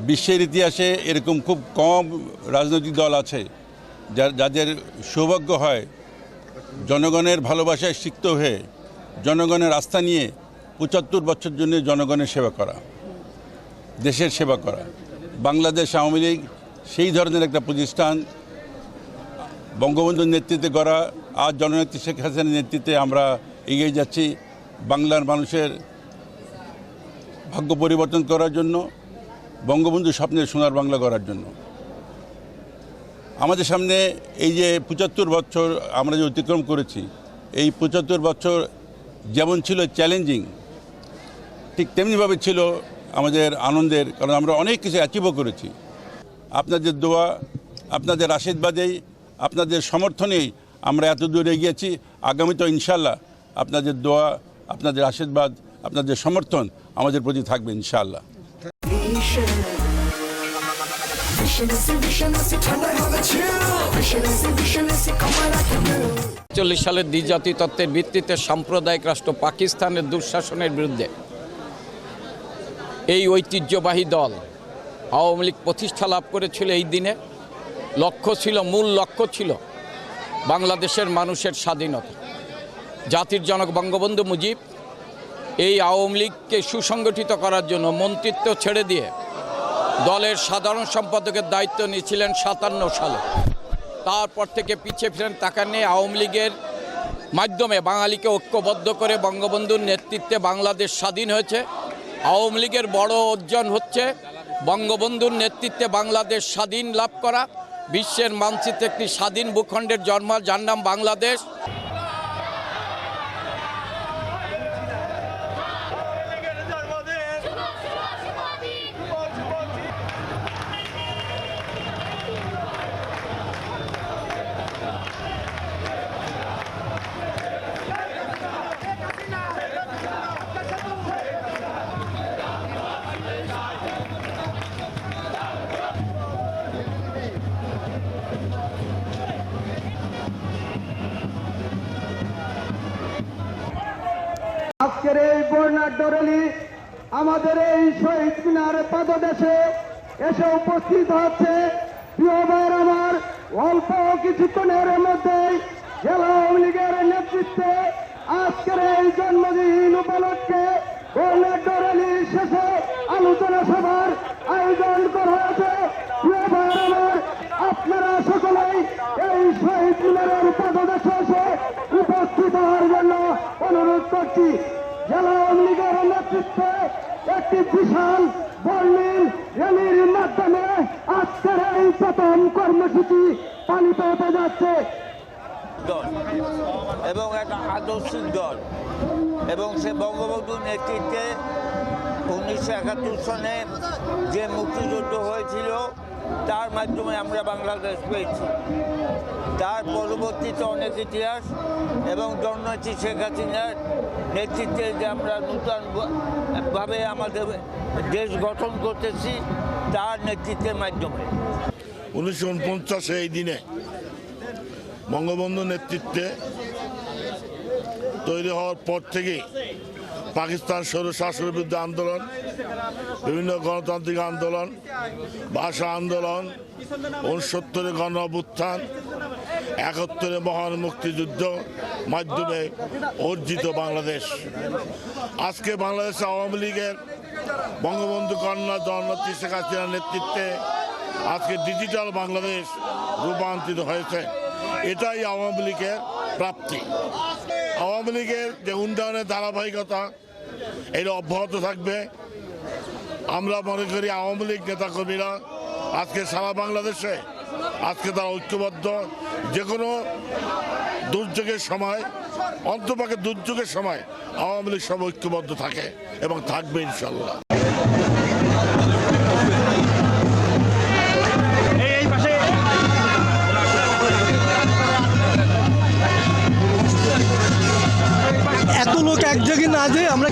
বিশ্বের ইতিহাসে এরকম খুব কম রাজনৈতিক দল আছে যাদের সৌভাগ্য হয় জনগণের ভালোবাসায় সিক্ত হয়ে জনগণের আস্থা নিয়ে ৭৫ বছর জন্য জনগণের সেবা করা, দেশের সেবা করা। বাংলাদেশ আওয়ামী লীগ সেই ধরনের একটা প্রতিষ্ঠান, বঙ্গবন্ধুর নেতৃত্বে গড়া। আজ জননেত্রী শেখ হাসিনার নেতৃত্বে আমরা এগিয়ে যাচ্ছি বাংলার মানুষের ভাগ্য পরিবর্তন করার জন্য, বঙ্গবন্ধুর স্বপ্নের সোনার বাংলা গড়ার জন্য। আমাদের সামনে এই যে ৭৫ বছর আমরা যে অতিক্রম করেছি, এই ৭৫ বছর যেমন ছিল চ্যালেঞ্জিং, ঠিক তেমনিভাবে ছিল আমাদের আনন্দের, কারণ আমরা অনেক কিছু অ্যাচিভও করেছি। আপনাদের দোয়া, আপনাদের আশীর্বাদেই, আপনাদের সমর্থনেই আমরা এত দূর এগিয়েছি। আগামীতে ইনশাআল্লাহ আপনাদের দোয়া, আপনাদের আশীর্বাদ, আপনাদের সমর্থন আমাদের প্রতি থাকবে ইনশাআল্লাহ। ৪০ সালের দ্বিজাতি তত্ত্বের ভিত্তিতে সাম্প্রদায়িক রাষ্ট্র পাকিস্তানের দুঃশাসনের বিরুদ্ধে এই ঐতিহ্যবাহী দল আওয়ামী লীগ প্রতিষ্ঠা লাভ করেছিল। এই দিনে মূল লক্ষ্য ছিল বাংলাদেশের মানুষের স্বাধীনতা। জাতির জনক বঙ্গবন্ধু মুজিব এই আওয়ামী লীগকে সুসংগঠিত করার জন্য মন্ত্রিত্ব ছেড়ে দিয়ে দলের সাধারণ সম্পাদকের দায়িত্ব নিয়েছিলেন ৫৭ সালে। তারপর থেকে পিছিয়ে ফিরেন তাকান নিয়ে আওয়ামী লীগের মাধ্যমে বাঙালিকে ঐক্যবদ্ধ করে বঙ্গবন্ধুর নেতৃত্বে বাংলাদেশ স্বাধীন হয়েছে। আওয়ামী লীগের বড় অর্জন হচ্ছে বঙ্গবন্ধুর নেতৃত্বে বাংলাদেশ স্বাধীন লাভ করা, বিশ্বের মানচিত্রে একটি স্বাধীন ভূখণ্ডের জন্ম, যার নাম বাংলাদেশ। আজকের এই বর্ণাঢ্য র্যালি আমাদের এই শহীদ মিনার পাদদেশে এসে উপস্থিত হচ্ছে। প্রিয় ভাইয়ের আমার, অল্প কিছুক্ষণের মধ্যেই জেলা আওয়ামী লীগের নেতৃত্বে আজকের এই জন্মদিন উপলক্ষে বর্ণাঢ্য র্যালি শেষে আলোচনা সভার আয়োজন করা হয়েছে। প্রিয় ভাইয়ের আমার, আপনারা সকলেই এই শহীদ মিনারের পাদদেশে এসে উপস্থিত হওয়ার জন্য অনুরোধ করছি। জেলা আওয়ামী লীগের নেতৃত্বে একটি বিশাল বর্ণিল র্যালির মাধ্যমে আজকের এই প্রথম কর্মসূচি পালিত হতে যাচ্ছে। দল এবং একটা আদর্শিক দল, এবং সে বঙ্গবন্ধুর নেতৃত্বে ১৯৭১ সনে যে মুক্তিযুদ্ধ হয়েছিল তার মাধ্যমে আমরা বাংলাদেশ পেয়েছি। তার পরবর্তীতে অনেক ইতিহাস এবং জননেত্রী শেখ হাসিনার নেতৃত্বে যে আমরা নূতনভাবে আমাদের দেশ গঠন করতেছি তার নেতৃত্বের মাধ্যমে। ১৯৪৯ এই দিনে বঙ্গবন্ধুর নেতৃত্বে তৈরি হওয়ার পর থেকেই পাকিস্তান স্বৈরশাসনের বিরুদ্ধে আন্দোলন, বিভিন্ন গণতান্ত্রিক আন্দোলন, ভাষা আন্দোলন, ৬৯ গণ অভ্যুত্থান, ৭১ মহান মুক্তিযুদ্ধ মাধ্যমে অর্জিত বাংলাদেশ। আজকে বাংলাদেশ আওয়ামী লীগের বঙ্গবন্ধু কন্যা জননেত্রী শেখ হাসিনার নেতৃত্বে আজকে ডিজিটাল বাংলাদেশ রূপান্তরিত হয়েছে। এটাই আওয়ামী লীগের প্রাপ্তি। আওয়ামী লীগের যে উন্নয়নের ধারাবাহিকতা এটা অব্যাহত থাকবে। আমরা মনে করি আওয়ামী লীগ নেতাকর্মীরা আজকে সারা বাংলাদেশে আজকে তারা ঐক্যবদ্ধ। যে কোনো দুর্যোগের সময়, অন্তপক্ষে দুর্যোগের সময় আওয়ামী লীগ সব ঐক্যবদ্ধ থাকে এবং থাকবে ইনশাল্লাহ। এত লোক এক জায়গায় না যে আমরা